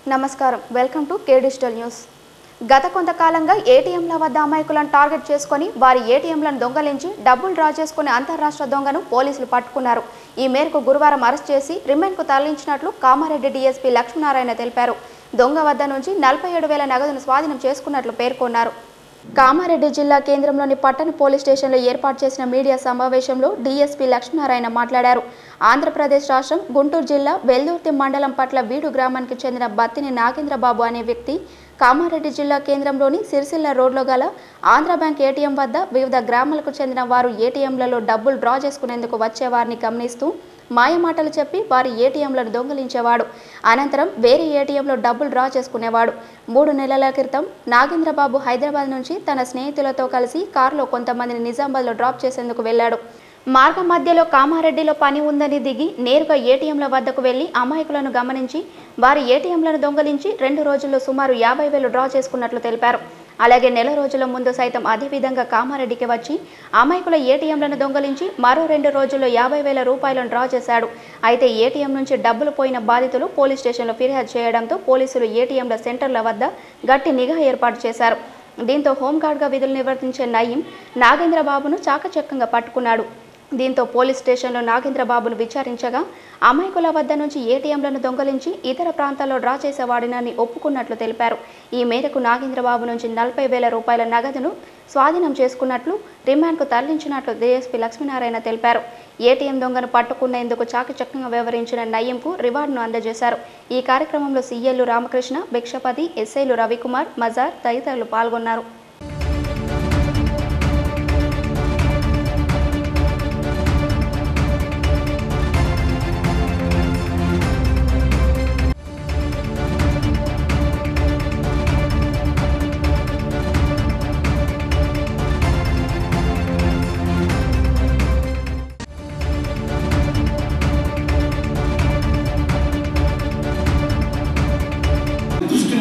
నమస్కారం welcome to K digital news గత కొంతకాలంగా ఏటీఎంల వద్ద అమాయకులను టార్గెట్ చేసుకొని వారి ఏటీఎంలను దొంగలించి డబ్బులు డ్రా చేసుకునే అంతర్రాష్ట్ర దొంగను పోలీసులు పట్టుకున్నారు। ఈ మేరకు గురువారం అరెస్ట్ చేసి రిమాండ్కు తరలించినట్లు కామారెడ్డి డీఎస్పీ లక్ష్మీనారాయణ తెలిపారు। దొంగ వద్ద నుంచి 47,000 నగదును స్వాధీనం చేసుకున్నట్లు పేర్కొన్నారు। కామారెడ్డి జిల్లా కేంద్రంలోని పట్టణ పోలీస్ స్టేషన్లో ఏర్పాటు చేసిన మీడియా సమావేశంలో డీఎస్పీ లక్ష్మీనారాయణ మాట్లాడారు। ఆంధ్రప్రదేశ్ రాష్ట్రం గుంటూరు జిల్లా వెల్దుర్తి మండలం పట్ల వీడు గ్రామానికి చెందిన బత్తిని నాగేంద్రబాబు అనే వ్యక్తి కామారెడ్డి జిల్లా కేంద్రంలోని సిరిసిల్ల రోడ్లో గల ఆంధ్ర బ్యాంక్ ఏటీఎం వద్ద వివిధ గ్రామాలకు చెందిన వారు ఏటీఎంలలో డబ్బులు డ్రా చేసుకునేందుకు వచ్చేవారిని గమనిస్తూ మాయమాటలు చెప్పి వారి ఏటీఎంలను దొంగిలించేవాడు। అనంతరం వేరే ఏటీఎంలో డబ్బులు డ్రా చేసుకునేవాడు। 3 నెలల క్రితం నాగేంద్రబాబు హైదరాబాద్ నుంచి తన స్నేహితులతో కలిసి కారులో కొంతమందిని నిజామాబాద్లో డ్రాప్ చేసేందుకు వెళ్ళాడు। మార్గం మధ్యలో కామారెడ్డిలో పని ఉందని దిగి నేరుగా ఏటీఎంల వద్దకు వెళ్లి అమాయకులను గమనించి వారి ఏటీఎంలను దొంగిలించి 2 రోజుల్లో సుమారు 50,000 డ్రా చేసుకున్నట్లు తెలిపారు। అలాగే నెల రోజుల ముందు సైతం అదే విధంగా కామారెడ్డికి వచ్చి అమాయకుల ఏటీఎంలను దొంగిలించి మరో 2 రోజుల్లో 50,000 రూపాయలను డ్రా చేశాడు। అయితే ఏటీఎం నుంచి డబ్బులు పోయిన బాధితులు పోలీస్ స్టేషన్లో ఫిర్యాదు చేయడంతో పోలీసులు ఏటీఎంల సెంటర్ల వద్ద గట్టి నిఘా ఏర్పాటు చేశారు। దీంతో హోంగార్డ్గా విధులు నిర్వర్తించే నయీం నాగేంద్రబాబును చాకచక్యంగా పట్టుకున్నాడు। దీంతో పోలీస్ స్టేషన్లో నాగేంద్రబాబును విచారించగా అమాయకుల వద్ద నుంచి ఏటీఎంలను దొంగలించి ఇతర ప్రాంతాల్లో డ్రా చేసేవాడినని ఒప్పుకున్నట్లు తెలిపారు। ఈ మేరకు నాగేంద్రబాబు నుంచి 40,000 రూపాయల నగదును స్వాధీనం చేసుకున్నట్లు రిమాండ్కు తరలించినట్లు డీఎస్పీ లక్ష్మీనారాయణ తెలిపారు। ఏటీఎం దొంగను పట్టుకునేందుకు చాకచక్యంగా వ్యవహరించిన నయీంకు రివార్డును అందజేశారు। ఈ కార్యక్రమంలో సీఎల్లు రామకృష్ణ, భిక్షపతి, ఎస్ఐలు రవికుమార్, మజార్ తదితరులు పాల్గొన్నారు।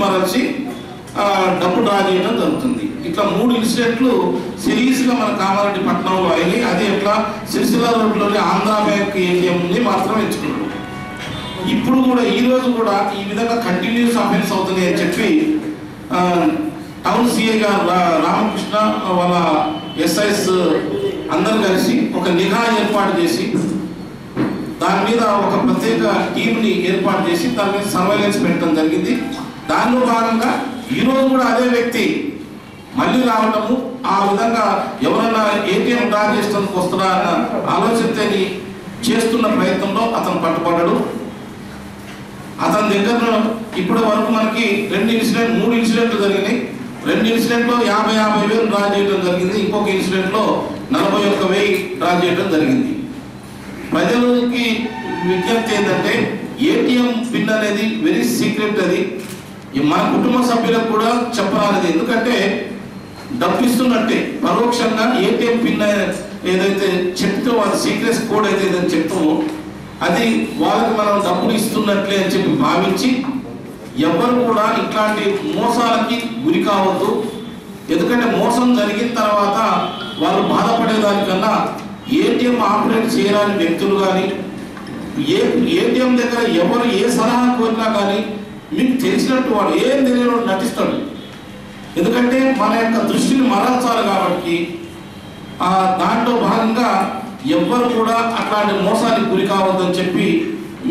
మరచి డబ్బు డ్రా చేయడం జరుగుతుంది। ఇట్లా 3 ఇన్సిడెంట్లు సిరీస్గా మన కామారెడ్డి పట్టణంలో అయినాయి। అది ఎట్లా సిరిసిల్ల రోడ్లోని ఆంధ్ర బ్యాంక్ ఏటీఎంని మాత్రం ఎంచుకున్నాడు। ఇప్పుడు కూడా ఈ రోజు కూడా ఈ విధంగా కంటిన్యూస్ అఫెన్స్ అవుతుంది అని చెప్పి టౌన్ సిఐ గారు రామకృష్ణ వాళ్ళ ఎస్ఐస్ అందరూ కలిసి ఒక నిఘా ఏర్పాటు చేసి దాని మీద ఒక ప్రత్యేక టీంని ఏర్పాటు చేసి దాని మీద సర్వైలెన్స్ పెట్టడం జరిగింది। దానిలో భాగంగా ఈరోజు కూడా అదే వ్యక్తి మళ్ళీ రావటము, ఆ విధంగా ఎవరైనా ఏటీఎం డ్రా చేసేందుకు వస్తారా అన్న ఆలోచనతో చేస్తున్న ప్రయత్నంలో అతను పట్టుబడ్డాడు। అతని దగ్గర ఇప్పటి వరకు మనకి 3 ఇన్సిడెంట్లు జరిగినాయి। 2 ఇన్సిడెంట్లో 50,000 డ్రా చేయడం జరిగింది। ఇంకొక ఇన్సిడెంట్లో 41,000 డ్రా చేయడం జరిగింది। ప్రజలకి విజ్ఞప్తి ఏంటంటే ఏటీఎం పిన్ అనేది వెరీ సీక్రెట్, అది మన కుటుంబ సభ్యులకు కూడా చెప్పరానిది। ఎందుకంటే డబ్బు ఇస్తున్నట్టే పరోక్షంగా ఏటీఎం పిన్ ఏదైతే చెప్తే వాళ్ళ సీక్రెట్ కోడ్ అయితే ఏదైతే చెప్తామో అది వాళ్ళకి మనం డబ్బులు ఇస్తున్నట్లే అని చెప్పి భావించి ఎవరు కూడా ఇట్లాంటి మోసాలకి గురి కావద్దు। ఎందుకంటే మోసం జరిగిన తర్వాత వాళ్ళు బాధపడేదానికన్నా ఏటీఎం ఆపరేట్ చేయరాని వ్యక్తులు కానీ ఏటీఎం దగ్గర ఎవరు ఏ సలహా కోరినా కానీ మీకు తెలిసినట్టు వాడు ఏం తెలియని నటిస్తాడు। ఎందుకంటే మన యొక్క దృష్టిని మరల్చాలి కాబట్టి దాంట్లో భాగంగా ఎవ్వరు కూడా అట్లాంటి మోసానికి గురి కావద్దని చెప్పి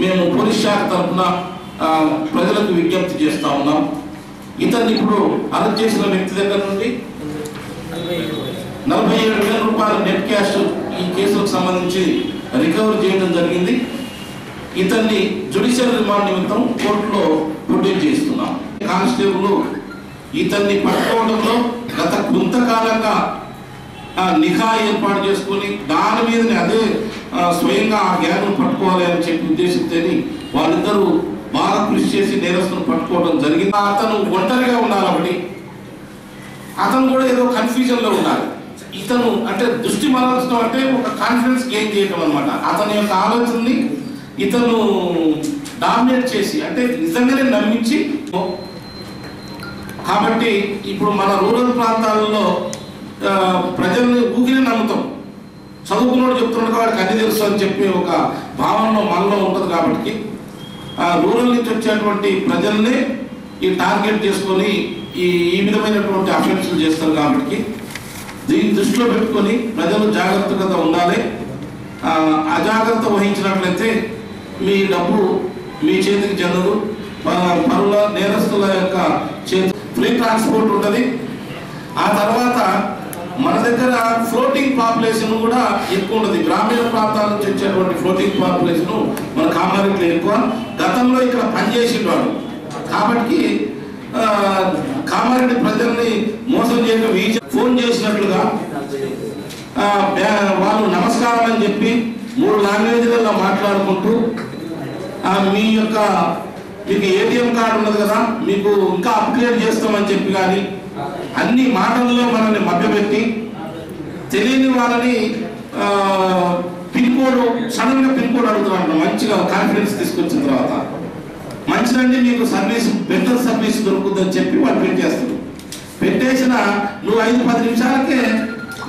మేము పోలీస్ శాఖ తరఫున ప్రజలకు విజ్ఞప్తి చేస్తూ ఉన్నాం। ఇతన్ని ఇప్పుడు అరెస్ట్ చేసిన వ్యక్తి దగ్గర నుండి 47,000 రూపాయల నెట్ క్యాష్ ఈ కేసులకు సంబంధించి రికవరీ చేయడం జరిగింది। ఇతన్ని జ్యుడిషియల్ రిమాండ్ నిమిత్తం కోర్టులో ప్రొడ్యూస్ చేస్తున్నాం। కానిస్టేబుల్ ఇతన్ని పట్టుకోవడంలో గత కొంతకాలంగా నిఘా ఏర్పాటు చేసుకుని దాని మీదనే అదే స్వయంగా ఆ గ్యాంగ్ను పట్టుకోవాలి అని చెప్పి ఉద్దేశించి వాళ్ళిద్దరూ బాగా కృషి చేసి నేరస్తులను పట్టుకోవడం జరిగింది। అతను ఒంటరిగా ఉండాలి, ఒకటి అతను కూడా ఏదో కన్ఫ్యూజన్లో ఉండాలి। ఇతను అంటే దృష్టి మరల్చడం అంటే ఒక కాన్ఫిడెన్స్ గెయిన్ చేయడం అనమాట। అతని యొక్క ఆలోచనని ఇతను డామినేట్ చేసి అంటే నిజంగానే నమ్మించి, కాబట్టి ఇప్పుడు మన రూరల్ ప్రాంతాలలో ప్రజల్ని ఊగినే నమ్ముతాం। చదువుకున్నోడు చెప్తున్నాడు వాడికి అన్ని తెలుసు అని చెప్పి ఒక భావనలో మనలో ఉంటుంది కాబట్టి రూరల్ నుంచి వచ్చేటువంటి ప్రజల్ని ఈ టార్గెట్ చేసుకొని ఈ విధమైనటువంటి అఫెన్సులు చేస్తారు. కాబట్టి దీన్ని దృష్టిలో పెట్టుకొని ప్రజలు జాగ్రత్తగా ఉండాలి. అజాగ్రత్త వహించినట్లయితే మీ డబ్బు మీ చేతికి చెందదు. పరుల నేరస్తుల యొక్క చేతి ఫ్రీ ట్రాన్స్పోర్ట్ ఉంటుంది. ఆ తర్వాత మన దగ్గర ఫ్లోటింగ్ పాపులేషన్ కూడా ఎక్కువ ఉంటుంది. గ్రామీణ ప్రాంతాల నుంచి వచ్చేటువంటి ఫ్లోటింగ్ పాపులేషన్ మన కామారెడ్డిలో ఎక్కువ. గతంలో ఇక్కడ పనిచేసేవాడు కాబట్టి కామారెడ్డి ప్రజల్ని మోసం చేయడం ఫోన్ చేసినట్లుగా వాళ్ళు నమస్కారం అని చెప్పి 3 లాంగ్వేజ్లలో మాట్లాడుకుంటూ మీకు ఏటీఎం కార్డు ఉన్నది కదా, మీకు ఇంకా అప్గ్రేడ్ చేస్తామని చెప్పి కానీ అన్ని మాటల్లో మనల్ని మభ్యపెట్టి తెలియని వాళ్ళని పిన్ కోడ్ సడన్గా పిన్ కోడ్ అడుగుతున్నాను. మంచిగా కాన్ఫిడెన్స్ తీసుకొచ్చిన తర్వాత మంచిదండి మీకు సర్వీస్ బెటర్ సర్వీస్ దొరుకుతుందని చెప్పి వాళ్ళు పెట్టేస్తారు. పెట్టేసిన నువ్వు 5-10 నిమిషాలకే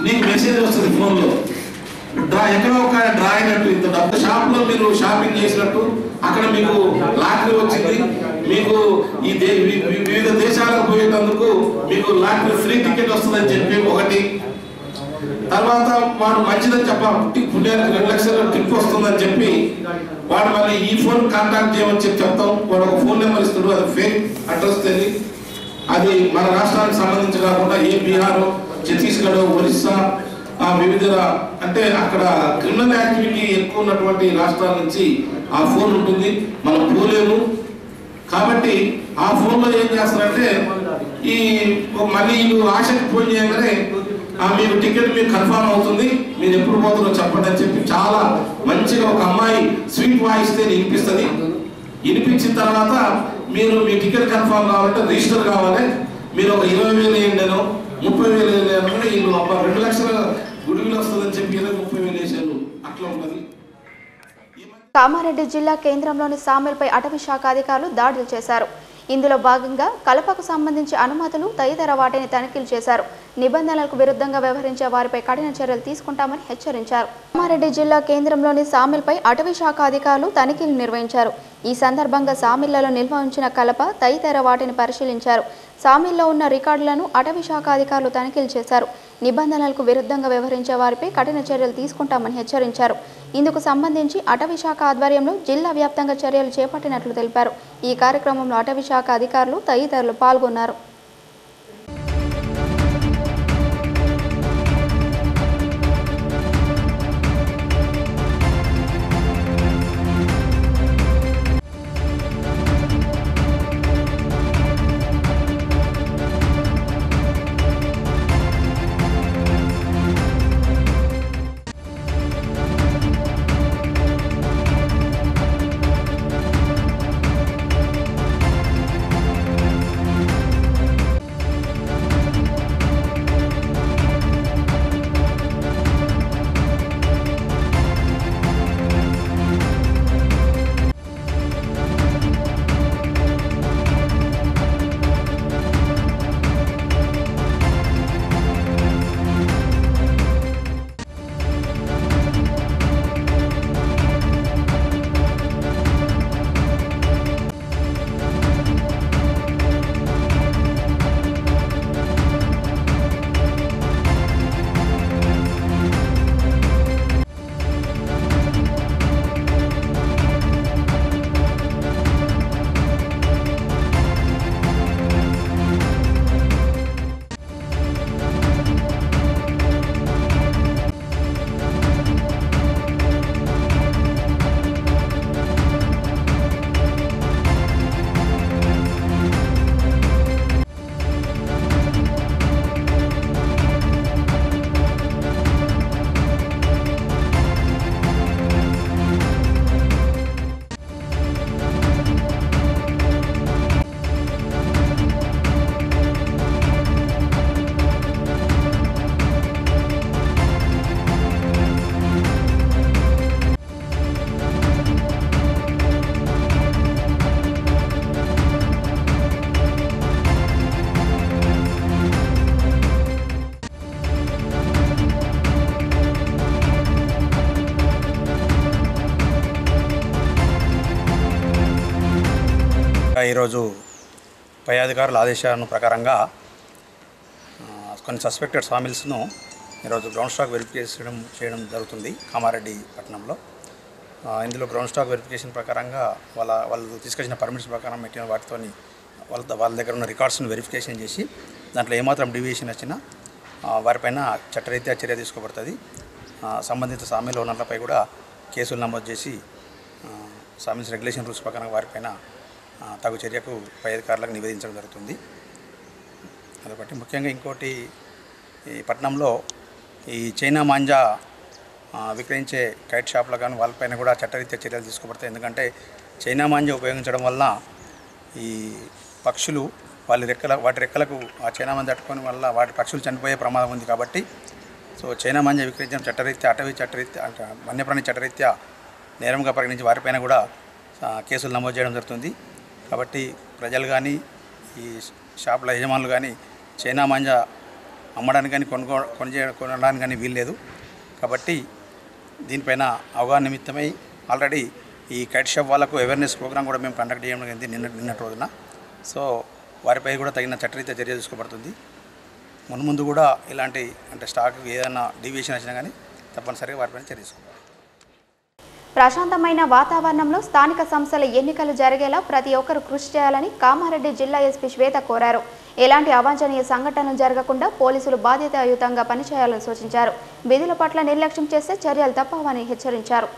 నీకు మెసేజ్ వస్తుంది ఫోన్లో. ఎక్కడో ఒక డ్రా అయినట్టు, ఇంత డబ్బు షాప్లో మీరు షాపింగ్ చేసినట్టు అక్కడ మీకు లాటరీ వచ్చింది, మీకు వివిధ దేశాలకు పోయేటందుకు మీకు లాటరీ ఫ్రీ టికెట్ వస్తుందని చెప్పి ఒకటి. తర్వాత వాడు మంచిదని చెప్పి పుణ్యానికి 2 లక్షల ట్రిప్ వస్తుందని చెప్పి వాడు మళ్ళీ ఈ ఫోన్ కాంటాక్ట్ చేయమని చెప్పి చెప్తాం. వాడు ఒక ఫోన్ నెంబర్ ఇస్తాడు, అది ఫేక్ అడ్రస్ తెలియదు. అది మన రాష్ట్రానికి సంబంధించి కాకుండా బీహార్, ఛత్తీస్గఢ్, ఒరిస్సా వివిధ అంటే అక్కడ క్రిమినల్ యాక్టివిటీ ఎక్కువ ఉన్నటువంటి రాష్ట్రాల నుంచి ఆ ఫోన్ ఉంటుంది. మనం పోలేము. కాబట్టి ఆ ఫోన్లో ఏం చేస్తారంటే మళ్ళీ ఆశకి ఫోన్ చేయగానే మీకు టికెట్ మీకు కన్ఫర్మ్ అవుతుంది, మీరు ఎప్పుడు పోతుందో చెప్పండి అని చెప్పి చాలా మంచిగా ఒక అమ్మాయి స్వీట్ వాయిస్తే వినిపిస్తుంది. వినిపించిన తర్వాత మీరు మీ టికెట్ కన్ఫర్మ్ కావాలంటే రిజిస్టర్ కావాలి, మీరు ఒక 20,000 వేయండినో 30,000 వేయాలి. వీళ్ళు 2 లక్షల గుడివిలు వస్తుందని చెప్పి 30,000 వేసారు. అట్లా ఉంటుంది. కామారెడ్డి జిల్లా కేంద్రంలోని సామిల్పై అటవీ శాఖ అధికారులు దాడులు చేశారు. ఇందులో భాగంగా కలపకు సంబంధించి అనుమతులు తదితర వాటిని తనిఖీలు చేశారు. నిబంధనలకు విరుద్ధంగా వ్యవహరించే వారిపై కఠిన చర్యలు తీసుకుంటామని హెచ్చరించారు. కామారెడ్డి జిల్లా కేంద్రంలోని సామిల్పై అటవీ శాఖ అధికారులు తనిఖీలు నిర్వహించారు. ఈ సందర్భంగా సామిళ్లలో నిల్వ ఉంచిన కలప తదితర వాటిని పరిశీలించారు. సామిల్లో ఉన్న రికార్డులను అటవీ శాఖ అధికారులు తనిఖీలు చేశారు. నిబంధనలకు విరుద్ధంగా వ్యవహరించే వారిపై కఠిన చర్యలు తీసుకుంటామని హెచ్చరించారు. ఇందుకు సంబంధించి అటవీ శాఖ ఆధ్వర్యంలో జిల్లా వ్యాప్తంగా చర్యలు చేపట్టినట్లు తెలిపారు. ఈ కార్యక్రమంలో అటవీ శాఖ అధికారులు తదితరులు పాల్గొన్నారు. ఈరోజు పై అధికారుల ఆదేశాల ప్రకారంగా కొన్ని సస్పెక్టెడ్ సామిల్స్ను ఈరోజు గ్రౌండ్ స్టాక్ వెరిఫికేషన్ చేయడం జరుగుతుంది కామారెడ్డి పట్టణంలో. ఇందులో గ్రౌండ్ స్టాక్ వెరిఫికేషన్ ప్రకారంగా వాళ్ళు తీసుకొచ్చిన పర్మిట్స్ ప్రకారం పెట్టిన వాటితో వాళ్ళ దగ్గర ఉన్న రికార్డ్స్ను వెరిఫికేషన్ చేసి దాంట్లో ఏమాత్రం డీవియేషన్ వచ్చినా వారిపైన చట్టరీత్యా చర్య తీసుకోబడుతుంది. సంబంధిత సామీల ఓనర్లపై కూడా కేసులు నమోదు చేసి సామీల్స్ రెగ్యులేషన్ రూల్స్ ప్రకారం వారిపైన తగు చర్యకు పై అధికారులకు నివేదించడం జరుగుతుంది. అదొకటి. ముఖ్యంగా ఇంకోటి, ఈ పట్టణంలో ఈ చైనా మాంజా విక్రయించే కైట్ షాప్లో కానీ వాళ్ళపైన కూడా చట్టరీత్యా చర్యలు తీసుకోబడతాయి. ఎందుకంటే చైనా మాంజా ఉపయోగించడం వల్ల ఈ పక్షులు వాటి రెక్కలకు ఆ చైనా మాంజా తట్టుకోవడం వల్ల వాటి పక్షులు చనిపోయే ప్రమాదం ఉంది. కాబట్టి చైనా మాంజా విక్రయించడం చట్టరీత్యా, అటవీ చట్టరీత్యా, వన్యప్రాణి చట్టరీత్యా నేరంగా పరిగణించి వారిపైన కూడా కేసులు నమోదు చేయడం జరుగుతుంది. కాబట్టి ప్రజలు కానీ ఈ షాపుల యజమానులు కానీ చైనా మాంజా అమ్మడానికి కానీ కొనడానికి కానీ వీల్లేదు. కాబట్టి దీనిపైన అవగాహన నిమిత్తమై ఆల్రెడీ ఈ కైట్ షాప్ వాళ్ళకు అవేర్నెస్ ప్రోగ్రామ్ కూడా మేము కండక్ట్ చేయడం జరిగింది నిన్నటి రోజున. సో వారిపై కూడా తగిన చట్టరీత్యా చర్య తీసుకోబడుతుంది. ముందు కూడా ఇలాంటి స్టాక్ ఏదైనా డీవియేషన్ వచ్చినా కానీ తప్పనిసరిగా వారిపైన చర్య తీసుకోవాలి. ప్రశాంతమైన వాతావరణంలో స్థానిక సంస్థల ఎన్నికలు జరిగేలా ప్రతి ఒక్కరూ కృషి చేయాలని కామారెడ్డి జిల్లా ఎస్పీ శ్వేత కోరారు. ఎలాంటి అవాంఛనీయ సంఘటనలు జరగకుండా పోలీసులు బాధ్యతాయుతంగా పనిచేయాలని సూచించారు. విధుల పట్ల నిర్లక్ష్యం చేస్తే చర్యలు తప్పవని హెచ్చరించారు.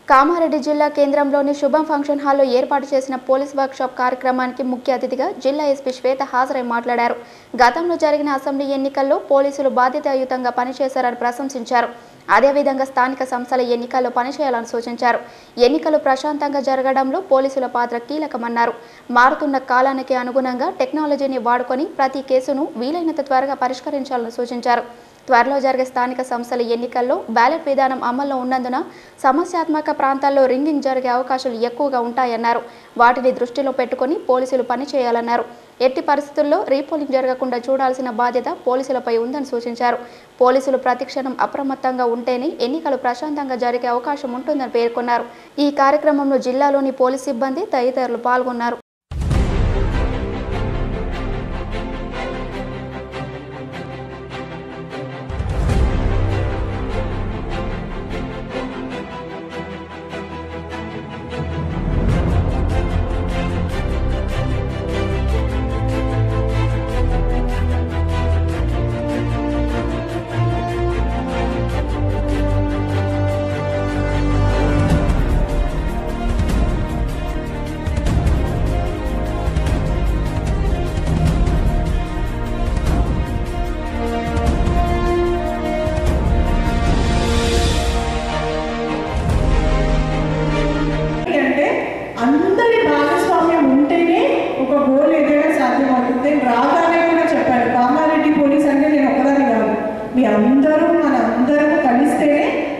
కామారెడ్డి జిల్లా కేంద్రంలోని శుభం ఫంక్షన్ హాల్లో ఏర్పాటు చేసిన పోలీస్ వర్క్షాప్ కార్యక్రమానికి ముఖ్య అతిథిగా జిల్లా ఎస్పీ శ్వేత హాజరై మాట్లాడారు. గతంలో జరిగిన అసెంబ్లీ ఎన్నికల్లో పోలీసులు బాధ్యతాయుతంగా పనిచేశారని ప్రశంసించారు. అదేవిధంగా స్థానిక సంస్థల ఎన్నికల్లో పనిచేయాలని సూచించారు. ఎన్నికలు ప్రశాంతంగా జరగడంలో పోలీసుల పాత్ర కీలకమన్నారు. మారుతున్న కాలానికి అనుగుణంగా టెక్నాలజీని వాడుకొని ప్రతి కేసును వీలైనంత త్వరగా పరిష్కరించాలని సూచించారు. త్వరలో జరిగే స్థానిక సంస్థల ఎన్నికల్లో బ్యాలెట్ విధానం అమల్లో ఉన్నందున సమస్యాత్మక ప్రాంతాల్లో రింగింగ్ జరిగే అవకాశాలు ఎక్కువగా ఉంటాయన్నారు. వాటిని దృష్టిలో పెట్టుకుని పోలీసులు పనిచేయాలన్నారు. ఎట్టి పరిస్థితుల్లో రీపోలింగ్ జరగకుండా చూడాల్సిన బాధ్యత పోలీసులపై ఉందని సూచించారు. పోలీసులు ప్రతిక్షణం అప్రమత్తంగా ఉంటేనే ఎన్నికలు ప్రశాంతంగా జరిగే అవకాశం ఉంటుందని పేర్కొన్నారు. ఈ కార్యక్రమంలో జిల్లాలోని పోలీస్ సిబ్బంది తదితరులు పాల్గొన్నారు.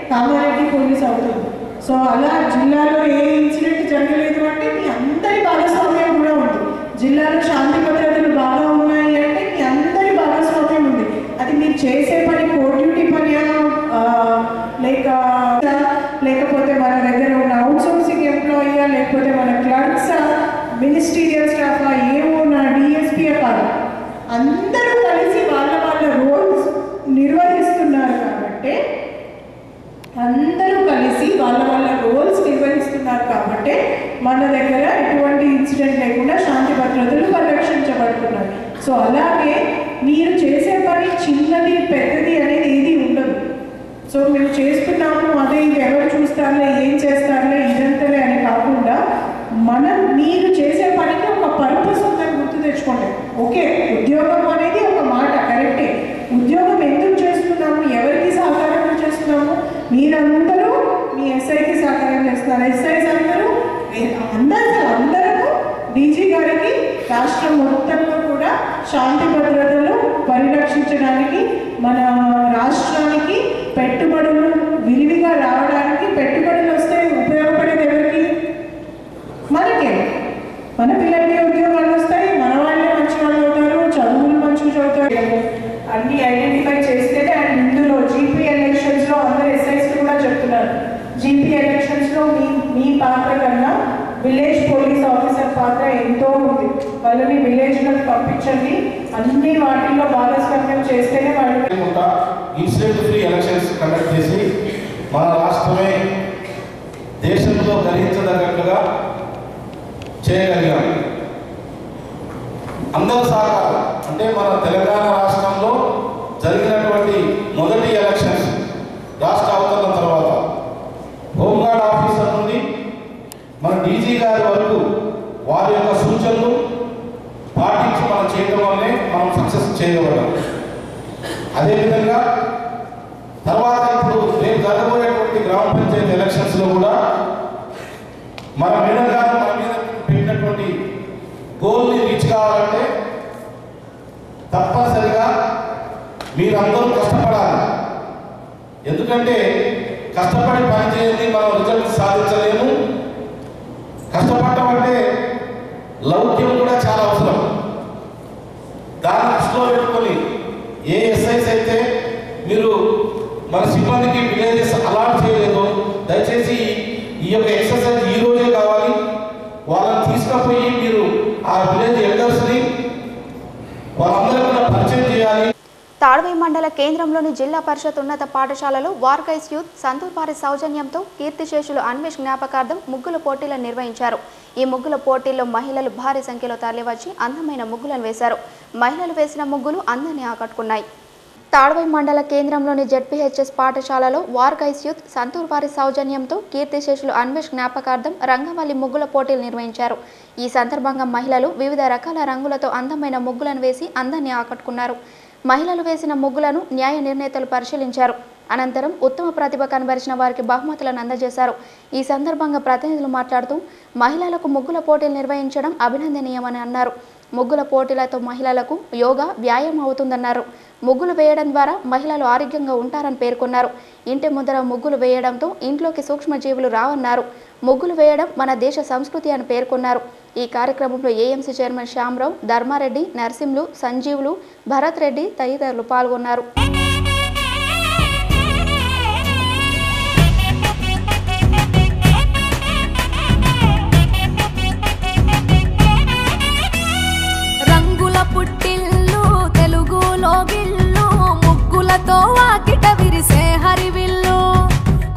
కామారెడ్డి పోలీస్ అవుతుంది. సో అలా జిల్లాలో ఏ ఇన్సిడెంట్ జరగలేదు అంటే మీ అందరి భాగస్వామ్యం కూడా ఉంది. జిల్లాలో శాంతి భద్రతలు బాగా ఉన్నాయి అంటే మీ అందరి భాగస్వామ్యం ఉంది. అది మీరు చేసే పని కోర్ట్ డ్యూటీ పని లేకపోతే మన దగ్గర ఉన్న అవుట్సోర్సింగ్ ఎంప్లాయీయా, లేకపోతే మన క్లర్క్సా, మినిస్టీరియల్ స్టాఫా, ఏమోనా, డిఎస్పీ కాదు, అందరూ కలిసి వాళ్ళ రోల్స్ నిర్వహిస్తున్నారు. కాబట్టి అందరూ కలిసి వాళ్ళ రోల్స్ నిర్వహిస్తున్నారు కాబట్టి మన దగ్గర ఎటువంటి ఇన్సిడెంట్ లేకుండా శాంతి భద్రతలు పరిరక్షించబడుతున్నాయి. సో అలాగే మీరు చేసే పని చిన్నది పెద్దది అనేది ఏది ఉండదు. సో మేము చేస్తున్నాము అదే ఇది ఎవరు చూస్తారులే, ఏం చేస్తారులే, ఇదంతలే అని కాకుండా మీరు చేసే పనికి ఒక పర్పస్ ఉందని గుర్తు తెచ్చుకోండి. ఓకే, ఉద్యోగం అనేది ఒక మాట కరెక్టే. ఉద్యోగం ఎందుకు చేస్తున్నాము, ఎవరికి సహకారం చేస్తున్నాము? మీరందరూ మీ ఎస్ఐకి సహకారం చేస్తున్నారు. ఎస్ఐస్ అందరూ డీజీ గారికి రాష్ట్రం మొత్తంలో కూడా శాంతి భద్రతలు పరిరక్షించడానికి, మన రాష్ట్రానికి పెట్టుబడులు విరివిగా రావడానికి, పెట్టుబడులు వస్తే ఉపయోగపడేది ఎవరికి? మనకే. మన పిల్లలకి ఉద్యోగాలు వస్తాయి, మన వాళ్ళే మంచి వాళ్ళు అవుతారు, చదువులు మంచిగా చదువుతారు. అన్ని ఐడెంటిఫై చేస్తే అండ్ ఇందులో జీపీ ఎలక్షన్స్లో అందరు ఎస్ఐస్ కూడా చెప్తున్నారు, జీపీ ఎలక్షన్స్లో మీ పాత్ర కన్నా విలేజ్ పోలీస్ ఆఫీసర్ పాత్ర ఎంతో ఉంది. వాళ్ళని విలేజ్లకు పంపించండి, అన్ని వాటిల్లో భాగస్వామ్యం చేస్తేనే వాళ్ళు ఇన్సిడెంట్ ఫ్రీ ఎలక్షన్స్ కండక్ట్ చేసి మన రాష్ట్రమే దేశంలో గర్హించదగ్గట్టుగా చేయగలిగాం. అందరూ సహకారం అంటే మన తెలంగాణ రాష్ట్రంలో జరిగినటువంటి మొదటి ఎలక్షన్స్ రాష్ట్ర అవతరణ తర్వాత హోంగార్డ్ ఆఫీసర్ నుండి మన డీజీ గారి వరకు వారి యొక్క సూచనలు పాటించి మనం చేయడం వల్లే మనం సక్సెస్ చేయగలం. అదేవిధంగా తర్వాత ఇప్పుడు రేపు జరగబోయేటువంటి గ్రామ పంచాయతీ ఎలక్షన్స్లో కూడా మన మేడం గారు మన మీద పెట్టినటువంటి గోల్ని రీచ్ కావాలంటే తప్పనిసరిగా మీరందరూ కష్టపడాలి. ఎందుకంటే కష్టపడి పని చేయండి మనం రిజల్ట్ సాధించలేము. కష్టపడటం అంటే లౌక్యం కూడా చాలా అవసరం. దాన్ని దృష్టిలో పెట్టుకొని ఏ ఎస్ఐస్ అయితే మీరు మన సిబ్బందికి విలేజెస్ అలాట్ చేయలేదు, దయచేసి ఈ యొక్క ఎక్సర్సైజ్ ఈ రోజే కావాలి. వాళ్ళని తీసుకుపోయి మీరు ఆ విలేజ్ ఎల్డర్స్ని వాళ్ళందరూ కూడా పరిచయం చేయాలి. తాడ్వై మండల కేంద్రంలోని జిల్లా పరిషత్ ఉన్నత పాఠశాలలో వార్గైస్ యూత్ సంతూర్ వారి సౌజన్యంతో కీర్తిశేషులు అన్వేష్ జ్ఞాపకార్థం ముగ్గుల పోటీలను నిర్వహించారు. ఈ ముగ్గుల పోటీల్లో మహిళలు భారీ సంఖ్యలో తరలివచ్చి అందమైన ముగ్గులను వేశారు. మహిళలు వేసిన ముగ్గులు అందరినీ ఆకట్టుకున్నాయి. తాడ్వై మండల కేంద్రంలోని జెడ్పీహెచ్ఎస్ పాఠశాలలో వార్గైస్ యూత్ సంతూర్ వారి సౌజన్యంతో కీర్తిశేషులు అన్వేష్ జ్ఞాపకార్థం రంగవల్లి ముగ్గుల పోటీలు నిర్వహించారు. ఈ సందర్భంగా మహిళలు వివిధ రకాల రంగులతో అందమైన ముగ్గులను వేసి అందరినీ ఆకట్టుకున్నారు. మహిళలు వేసిన ముగ్గులను న్యాయ నిర్ణేతలు పరిశీలించారు. అనంతరం ఉత్తమ ప్రతిభ కనబరిచిన వారికి బహుమతులను అందజేశారు. ఈ సందర్భంగా ప్రతినిధులు మాట్లాడుతూ మహిళలకు ముగ్గుల పోటీలు నిర్వహించడం అభినందనీయమని అన్నారు. ముగ్గుల పోటీలతో మహిళలకు యోగా వ్యాయామం అవుతుందన్నారు. ముగ్గులు వేయడం ద్వారా మహిళలు ఆరోగ్యంగా ఉంటారని పేర్కొన్నారు. ఇంటి ముందర ముగ్గులు వేయడంతో ఇంట్లోకి సూక్ష్మజీవులు రావన్నారు. ముగ్గులు వేయడం మన దేశ సంస్కృతి అని పేర్కొన్నారు. ఈ కార్యక్రమంలో ఏఎంసీ చైర్మన్ శ్యామరావు, ధర్మారెడ్డి, నర్సింలు, సంజీవులు, భరత్ రెడ్డి తదితరులు పాల్గొన్నారు. రంగుల పుట్టిల్లు తెలుగులో గిల్లు ముగ్గులతో వాకిట విరిసే హరివిల్లు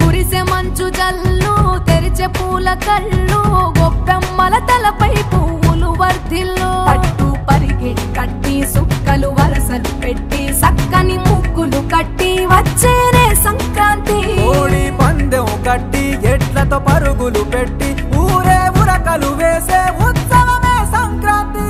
కురిసే మంచు జల్లు తెరిచే పూల కళ్ళు గొప్పెమ్మల తలపై పువ్వులు వర్ధిల్లు పట్టు పరిగెడి కట్టి సుక్కలు వరసలు పెట్టి సక్కని ముగ్గులు కట్టి వచ్చేనే సంక్రాంతి కోడి పందెం కట్టి ఎట్లతో పరుగులు పెట్టి ఊరే ఉరకలు వేసే ఉత్సవమే సంక్రాంతి.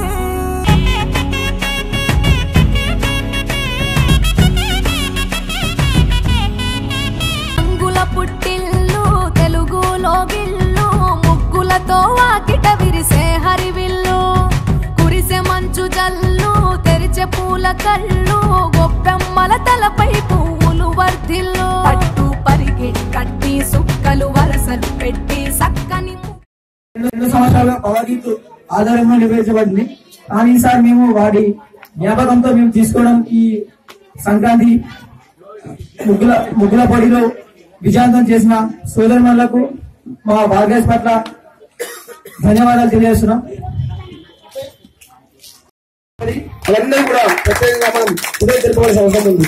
రంగుల పుట్టిల్లు తెలుగులో గిల్లు ముగ్గులతో వాకిట విరిసే హరివిల్లు కురిసే మంచు జల్లు తెరిచే పూల కళ్ళు గొప్పెమ్మల తలపై పువ్వులు వర్ధిల్లు పట్టు పరిగెడి కట్టి సుక్కలు వరసలు పెట్టి సక్కని 2 సంవత్సరాల భగవద్గీత ఆధారంగా నిర్వహించబడింది. కానీ ఈసారి మేము వాడి జ్ఞాపకంతో మేము తీసుకోవడం ఈ సంక్రాంతి ముగ్గుల పోటీలో విజయవంతం చేసిన సోదరులకు మా వార్గైస్ పట్ల ధన్యవాదాలు తెలియజేస్తున్నాం. వాళ్ళందరూ కూడా ప్రత్యేకంగా మనం ఉదయం తెలుపుకోవాల్సిన అవసరం ఉంది.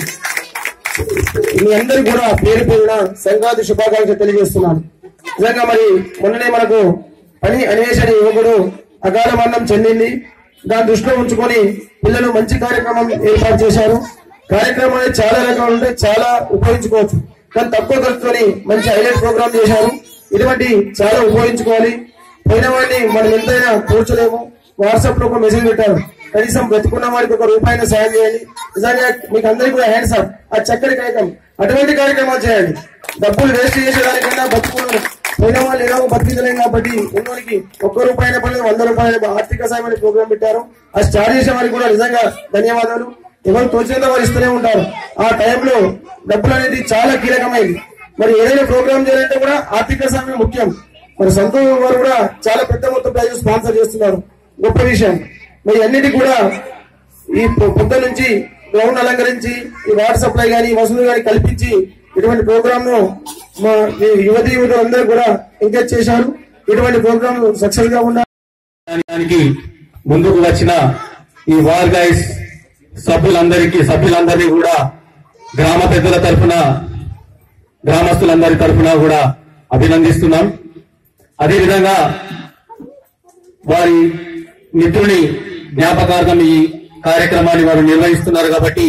మీ అందరూ కూడా పేరు పేరున సంక్రాంతి శుభాకాంక్షలు తెలియజేస్తున్నాను. నిజంగా మరి మొన్ననే మనకు పని అన్వేషణ యువకుడు అకాల మరణం చెందింది. దాన్ని దృష్టిలో ఉంచుకొని పిల్లలు మంచి కార్యక్రమం ఏర్పాటు చేశారు. కార్యక్రమాలు చాలా రకాలు ఉంటాయి, చాలా ఉపయోగించుకోవచ్చు. కానీ తక్కువ ఖర్చుతోని మంచి హైలైట్ ప్రోగ్రామ్ చేశారు. ఇటువంటి చాలా ఉపయోగించుకోవాలి. పోయిన వాడిని మనం ఎంతైనా కూర్చోలేము. వాట్సాప్ లో ఒక మెసేజ్ పెట్టారు, కనీసం బ్రతుకున్న వారికి ₹1 సాయం చేయండి. నిజంగా మీకు అందరికీ కూడా హ్యాండ్స్ అప్. ఆ చక్కటి కార్యక్రమం, అటువంటి కార్యక్రమాలు చేయండి. డబ్బులు వేస్ట్ చేసేదానికన్నా బతుకున్నాను పోయిన వాళ్ళు ఏదో బతికించలేం కాబట్టి ఉన్నోనికి ₹1 పని ₹100 ఆర్థిక సాయం అనే ప్రోగ్రామ్ పెట్టారు. అది స్టార్ట్ చేసే వారికి కూడా నిజంగా ధన్యవాదాలు. ఎవరు తోచినంత వారు ఇస్తూనే ఉంటారు. ఆ టైంలో డబ్బులు అనేది చాలా కీలకమైంది. మరి ఏదైనా ప్రోగ్రామ్ చేయాలంటే కూడా ఆర్థిక సాయం ముఖ్యం. మరి సంతోష్ వారు కూడా చాలా పెద్ద మొత్తం ప్రైజ్ స్పాన్సర్ చేస్తున్నారు, గొప్ప విషయం. మరి అన్నిటికీ కూడా ఈ పొద్దు నుంచి గ్రౌండ్ అలంకరించి ఈ వాటర్ సప్లై కానీ వసూలు కానీ కల్పించి ఇటువంటి ప్రోగ్రామ్ ను మా యువతులు అందరూ కూడా ఎంకరేజ్ చేశారు. ఇటువంటి ప్రోగ్రామ్ సక్సెస్ గా ఉండాలి. ముందుకు వచ్చిన ఈ వార్ గైడ్స్ సభ్యులందరినీ కూడా గ్రామ పెద్దల తరఫున గ్రామస్తులందరి తరఫున కూడా అభినందిస్తున్నాం. అదేవిధంగా వారి మిత్రుని జ్ఞాపకార్థం ఈ కార్యక్రమాన్ని వారు నిర్వహిస్తున్నారు కాబట్టి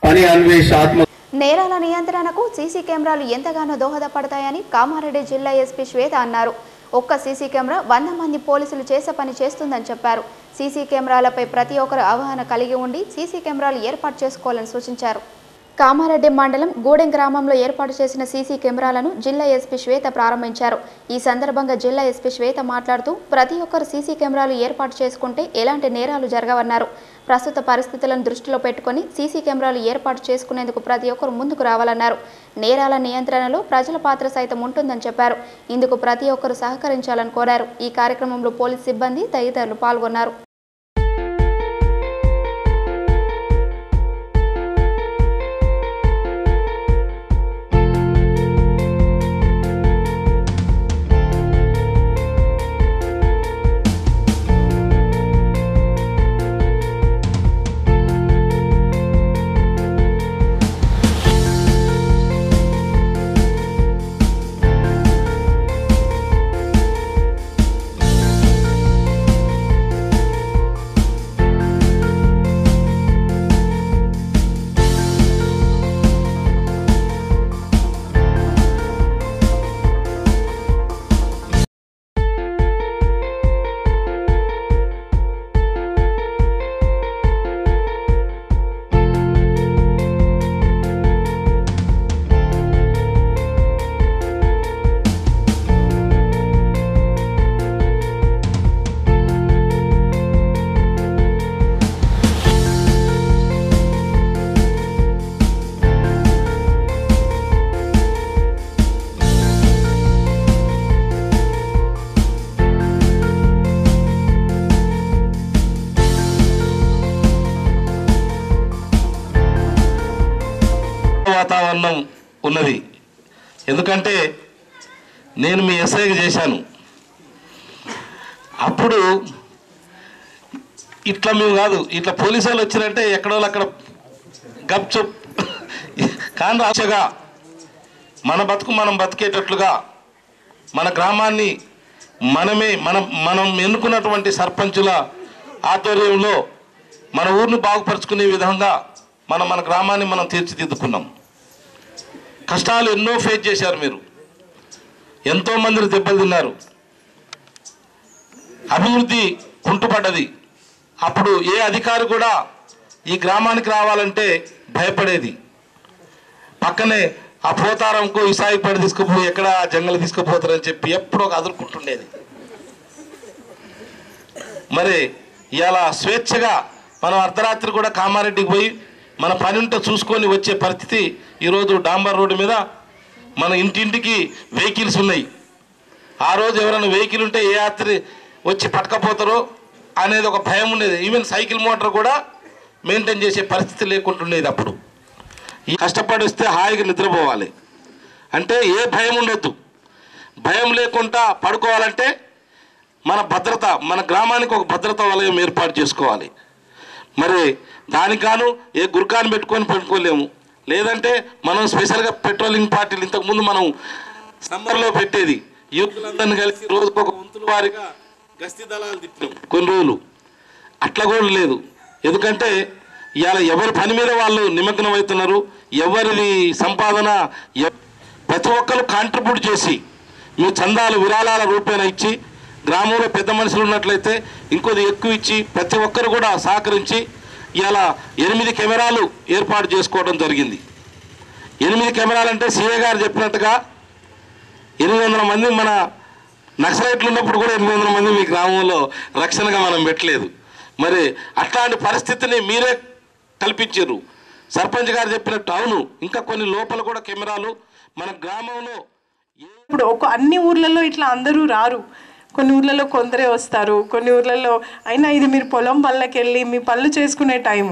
పని అన్వేష్ ఆత్మ నేరాల నియంత్రణకు సీసీ కెమెరాలు ఎంతగానో దోహదపడతాయని కామారెడ్డి జిల్లా ఎస్పీ శ్వేత అన్నారు. ఒక్క సీసీ కెమెరా 100 మంది పోలీసులు చేసే పని చేస్తుందని చెప్పారు. సీసీ కెమెరాలపై ప్రతి ఒక్కరు అవగాహన కలిగి ఉండి సీసీ కెమెరాలు ఏర్పాటు చేసుకోవాలని సూచించారు. కామారెడ్డి మండలం గూడెం గ్రామంలో ఏర్పాటు చేసిన సీసీ కెమెరాలను జిల్లా ఎస్పీ శ్వేత ప్రారంభించారు. ఈ సందర్భంగా జిల్లా ఎస్పీ శ్వేత మాట్లాడుతూ ప్రతి ఒక్కరు సీసీ కెమెరాలు ఏర్పాటు చేసుకుంటే ఎలాంటి నేరాలు జరగవన్నారు. ప్రస్తుత పరిస్థితులను దృష్టిలో పెట్టుకుని సీసీ కెమెరాలు ఏర్పాటు చేసుకునేందుకు ప్రతి ఒక్కరు ముందుకు రావాలన్నారు. నేరాల నియంత్రణలో ప్రజల పాత్ర సైతం ఉంటుందని చెప్పారు. ఇందుకు ప్రతి ఒక్కరు సహకరించాలని కోరారు. ఈ కార్యక్రమంలో పోలీస్ సిబ్బంది తదితరులు పాల్గొన్నారు. వాతావరణం ఉన్నది. ఎందుకంటే నేను మీ ఎస్ఐకి చేశాను. అప్పుడు ఇట్లా మేము కాదు, ఇట్లా పోలీసు వాళ్ళు వచ్చినంటే ఎక్కడో అక్కడ గప్చుప్ కానీ రాచగా మన బతుకు మనం బతికేటట్లుగా మన గ్రామాన్ని మనం ఎన్నుకున్నటువంటి సర్పంచుల ఆధ్వర్యంలో మన ఊరిని బాగుపరుచుకునే విధంగా మన గ్రామాన్ని మనం తీర్చిదిద్దుకున్నాం. కష్టాలు ఎన్నో ఫేస్ చేశారు మీరు, ఎంతోమందిని దెబ్బలు తిన్నారు, అభివృద్ధి కుంటుపడ్డది. అప్పుడు ఏ అధికారి కూడా ఈ గ్రామానికి రావాలంటే భయపడేది. పక్కనే ఆ పోతారంకో ఇసాయి పడి తీసుకుపోయి ఎక్కడ జంగలు తీసుకుపోతారని చెప్పి ఎప్పుడో అదురుకుంటుండేది. మరి ఇలా స్వేచ్ఛగా మనం అర్ధరాత్రి కూడా కామారెడ్డికి పోయి మన పని ఉంటే చూసుకొని వచ్చే పరిస్థితి ఈరోజు డాంబర్ రోడ్డు మీద మన ఇంటింటికి వెహికల్స్ ఉన్నాయి. ఆ రోజు ఎవరైనా వెహికల్ ఉంటే ఏ రాత్రి వచ్చి పట్టకపోతారో అనేది ఒక భయం ఉండేది. ఈవెన్ సైకిల్ మోటార్ కూడా మెయింటైన్ చేసే పరిస్థితి లేకుంటుండేది. అప్పుడు కష్టపడి వస్తే హాయిగా నిద్రపోవాలి అంటే ఏ భయం ఉండొద్దు. భయం లేకుండా పడుకోవాలంటే మన భద్రత, మన గ్రామానికి ఒక భద్రత వలయం ఏర్పాటు చేసుకోవాలి. మరి దానికి గాను ఏ గుర్కాన్ని పెట్టుకొని పడుకోలేము. లేదంటే మనం స్పెషల్గా పెట్రోలింగ్ పార్టీలు ఇంతకుముందు మనం సమ్మర్లో పెట్టేది, యూత్లందరినీ కలిసి రోజుకు ఒక వంతుల వారిగా గస్తీ దళాలు తిప్పాం కొన్ని రోజులు. అట్లా కూడా లేదు. ఎందుకంటే ఇవాళ ఎవరి పని మీద వాళ్ళు నిమగ్నం అవుతున్నారు. ఎవరిది సంపాదన ప్రతి ఒక్కరు కాంట్రిబ్యూట్ చేసి మీ చందాలు విరాళాల రూపేణ ఇచ్చి, గ్రామంలో పెద్ద మనుషులు ఉన్నట్లయితే ఇంకొద్ది ఎక్కువ ఇచ్చి ప్రతి ఒక్కరు కూడా సహకరించి ఇలా 8 కెమెరాలు ఏర్పాటు చేసుకోవడం జరిగింది. 8 కెమెరాలు అంటే సీఏ గారు చెప్పినట్టుగా 800 మంది మన నక్సలైట్లు ఉన్నప్పుడు కూడా 800 మంది మీ గ్రామంలో రక్షణగా మనం పెట్టలేదు. మరి అట్లాంటి పరిస్థితిని మీరే కల్పించారు. సర్పంచ్ గారు చెప్పినట్టు అవును, ఇంకా కొన్ని లోపల కూడా కెమెరాలు మన గ్రామంలో. ఇప్పుడు అన్ని ఊర్లలో ఇట్లా అందరూ రారు, కొన్ని ఊర్లలో కొందరే వస్తారు. కొన్ని ఊర్లలో అయినా ఇది మీరు పొలం పళ్ళకి వెళ్ళి మీ పళ్ళు చేసుకునే టైం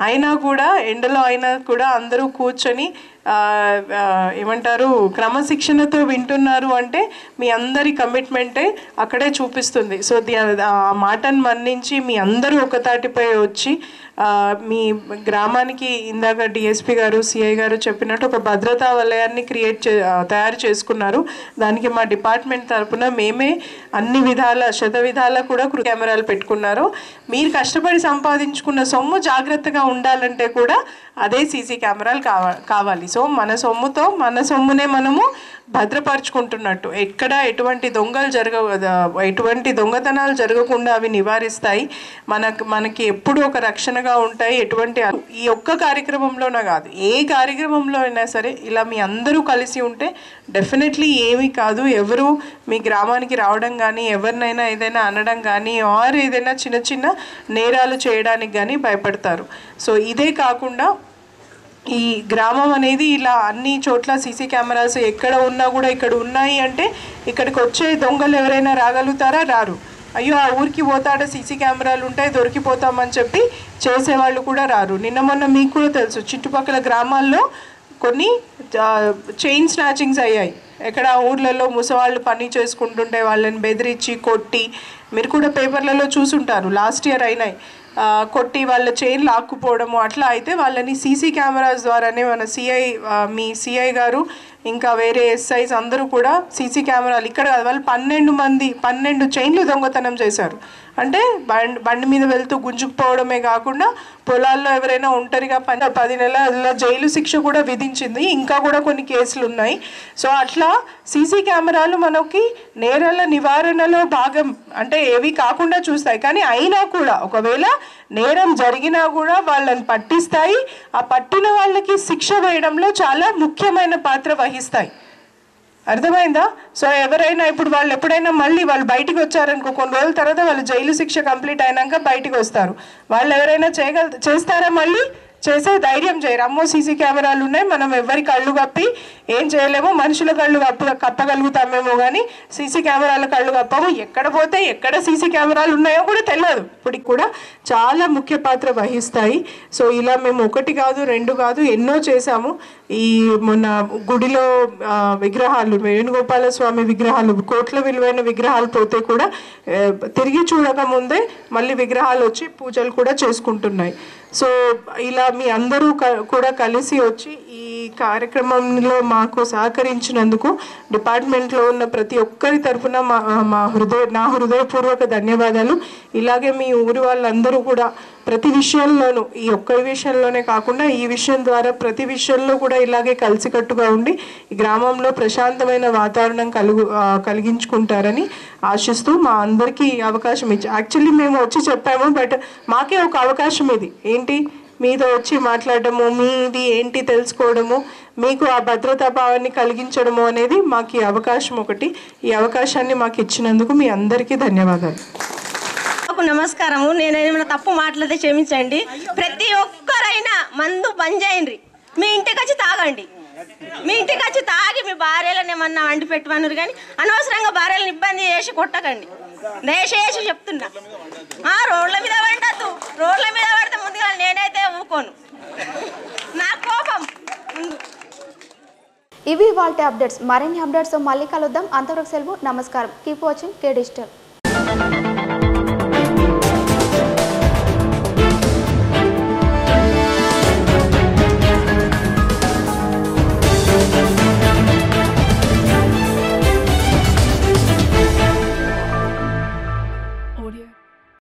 అయినా కూడా, ఎండలో అయినా కూడా అందరూ కూర్చొని ఏమంటారు క్రమశిక్షణతో వింటున్నారు అంటే మీ అందరి కమిట్మెంటే అక్కడే చూపిస్తుంది. సో ఆ మాటను మన్నించి మీ అందరూ ఒకతాటిపై వచ్చి మీ గ్రామానికి ఇందాక డిఎస్పీ గారు సిఐ గారు చెప్పినట్టు ఒక భద్రతా వలయాన్ని తయారు చేసుకున్నారు. దానికి మా డిపార్ట్మెంట్ తరఫున మేమే అన్ని విధాల శతవిధాల కూడా కెమెరాలు పెట్టుకున్నారు. మీరు కష్టపడి సంపాదించుకున్న సొమ్ము జాగ్రత్తగా ఉండాలంటే కూడా అదే సీసీ కెమెరాలు కావాలి. సో మన సొమ్మునే మనము భద్రపరుచుకుంటున్నట్టు ఎక్కడ ఎటువంటి ఎటువంటి దొంగతనాలు జరగకుండా అవి నివారిస్తాయి. మనకి ఎప్పుడు ఒక రక్షణగా ఉంటాయి. ఈ ఒక్క కార్యక్రమంలోనే కాదు, ఏ కార్యక్రమంలో అయినా సరే ఇలా మీ అందరూ కలిసి ఉంటే డెఫినెట్లీ ఏమీ కాదు. ఎవరు మీ గ్రామానికి రావడం కానీ, ఎవరినైనా ఏదైనా అనడం కానీ, ఆర్ ఏదైనా చిన్న చిన్న నేరాలు చేయడానికి కానీ భయపడతారు. సో ఇదే కాకుండా ఈ గ్రామం అనేది ఇలా అన్ని చోట్ల సీసీ కెమెరాస్ ఎక్కడ ఉన్నా కూడా ఇక్కడ ఉన్నాయి అంటే ఇక్కడికి వచ్చే దొంగలు ఎవరైనా రాగలుగుతారా? రారు. అయ్యో ఆ ఊరికి పోతాడా సీసీ కెమెరాలు ఉంటాయి దొరికిపోతామని చెప్పి చేసేవాళ్ళు కూడా రారు. నిన్న మొన్న మీకు కూడా తెలుసు, చుట్టుపక్కల గ్రామాల్లో కొన్ని చైన్ స్నాచింగ్స్ అయ్యాయి. ఎక్కడ ఊర్లలో ముసవాళ్ళు పని చేసుకుంటుంటే వాళ్ళని బెదిరించి కొట్టి, మీరు కూడా పేపర్లలో చూసుంటారు, లాస్ట్ ఇయర్ అయినాయి, కొట్టి వాళ్ళ చైన్ లాక్కుపోవడము. అట్లా అయితే వాళ్ళని సీసీ కెమెరాస్ ద్వారానే మన మీ సిఐ గారు ఇంకా వేరే ఎస్ఐస్ అందరూ కూడా సీసీ కెమెరాలు ఇక్కడ వాళ్ళు 12 చైన్లు దొంగతనం చేశారు. అంటే బండి మీద వెళ్తూ గుంజుకుపోవడమే కాకుండా పొలాల్లో ఎవరైనా ఒంటరిగా 10 నెలల జైలు శిక్ష కూడా విధించింది. ఇంకా కూడా కొన్ని కేసులు ఉన్నాయి. సో అట్లా సీసీ కెమెరాలు మనకి నేరాల నివారణలో భాగం అంటే ఏవి కాకుండా చూస్తాయి. కానీ అయినా కూడా ఒకవేళ నేరం జరిగినా కూడా వాళ్ళని పట్టిస్తాయి. ఆ పట్టిన వాళ్ళకి శిక్ష వేయడంలో చాలా ముఖ్యమైన పాత్ర వహిస్తాయి. అర్థమైందా? సో ఎవరైనా ఇప్పుడు వాళ్ళు ఎప్పుడైనా మళ్ళీ వాళ్ళు బయటికి వచ్చారనుకో, కొన్ని రోజుల తర్వాత వాళ్ళు జైలు శిక్ష కంప్లీట్ అయినాక బయటికి వస్తారు. వాళ్ళు ఎవరైనా చేస్తారా? మళ్ళీ చేసే ధైర్యం చేయరు. అమ్మో సీసీ కెమెరాలు ఉన్నాయి, మనం ఎవరి కళ్ళు కప్పి ఏం చేయలేము, మనుషుల కళ్ళు కప్పగలుగుతామేమో కానీ సీసీ కెమెరాల కళ్ళు కప్పము. ఎక్కడ పోతే ఎక్కడ సీసీ కెమెరాలు ఉన్నాయో కూడా తెలియదు. ఇప్పటికి కూడా చాలా ముఖ్య పాత్ర వహిస్తాయి. సో ఇలా మేము 1 కాదు 2 కాదు ఎన్నో చేశాము. ఈ మొన్న గుడిలో విగ్రహాలు, వేణుగోపాల స్వామి విగ్రహాలు, కోట్ల విలువైన విగ్రహాలు పోతే కూడా తిరిగి చూడక ముందే మళ్ళీ విగ్రహాలు వచ్చి పూజలు కూడా చేసుకుంటున్నాయి. సో ఇలా మీ అందరూ కూడా కలిసి వచ్చి ఈ కార్యక్రమంలో మాకు సహకరించినందుకు డిపార్ట్మెంట్లో ఉన్న ప్రతి ఒక్కరి తరఫున నా హృదయపూర్వక ధన్యవాదాలు. ఇలాగే మీ ఊరి వాళ్ళందరూ కూడా ప్రతి విషయంలోనూ, ఈ ఒక్క విషయంలోనే కాకుండా ఈ విషయం ద్వారా ప్రతి విషయంలో కూడా ఇలాగే కలిసికట్టుగా ఉండి ఈ గ్రామంలో ప్రశాంతమైన వాతావరణం కలిగించుకుంటారని ఆశిస్తూ మా అందరికీ అవకాశం ఇచ్చి, యాక్చువల్లీ మేము వచ్చి చెప్పాము, బట్ మాకే ఒక అవకాశం ఇది ఏంటి మీతో వచ్చి మాట్లాడటము, మీది ఏంటి తెలుసుకోవడము, మీకు ఆ భద్రతా భావాన్ని కలిగించడము అనేది మాకు ఈ అవకాశం ఒకటి. ఈ అవకాశాన్ని మాకు ఇచ్చినందుకు మీ అందరికీ ధన్యవాదాలు. నమస్కారము. నేనేమైనా తప్పు మాట్లాడితే క్షమించండి. ప్రతి ఒక్కరైనా మందు బంద్ చేయండి. మీ ఇంటికి వచ్చి తాగండి. మీ ఇంటికి వచ్చి తాగి మీ భార్యలను ఏమన్నా వండి పెట్టమన్నారు కానీ అనవసరంగా భార్యలను ఇబ్బంది చేసి కొట్టకండి. దయచేసి చెప్తున్నా. రోడ్ల మీద పడద్దు. రోడ్ల మీద పడితే ముందుగా నేనైతే ఊకోను, నా కోపం. ఇవి వాళ్ళ అప్డేట్స్. మరిన్ని అప్డేట్స్ మళ్ళీ కలుద్దాం. అంతవరకు సెలవు. నమస్కారం. కీప్ వాచింగ్ కే డిజిటల్.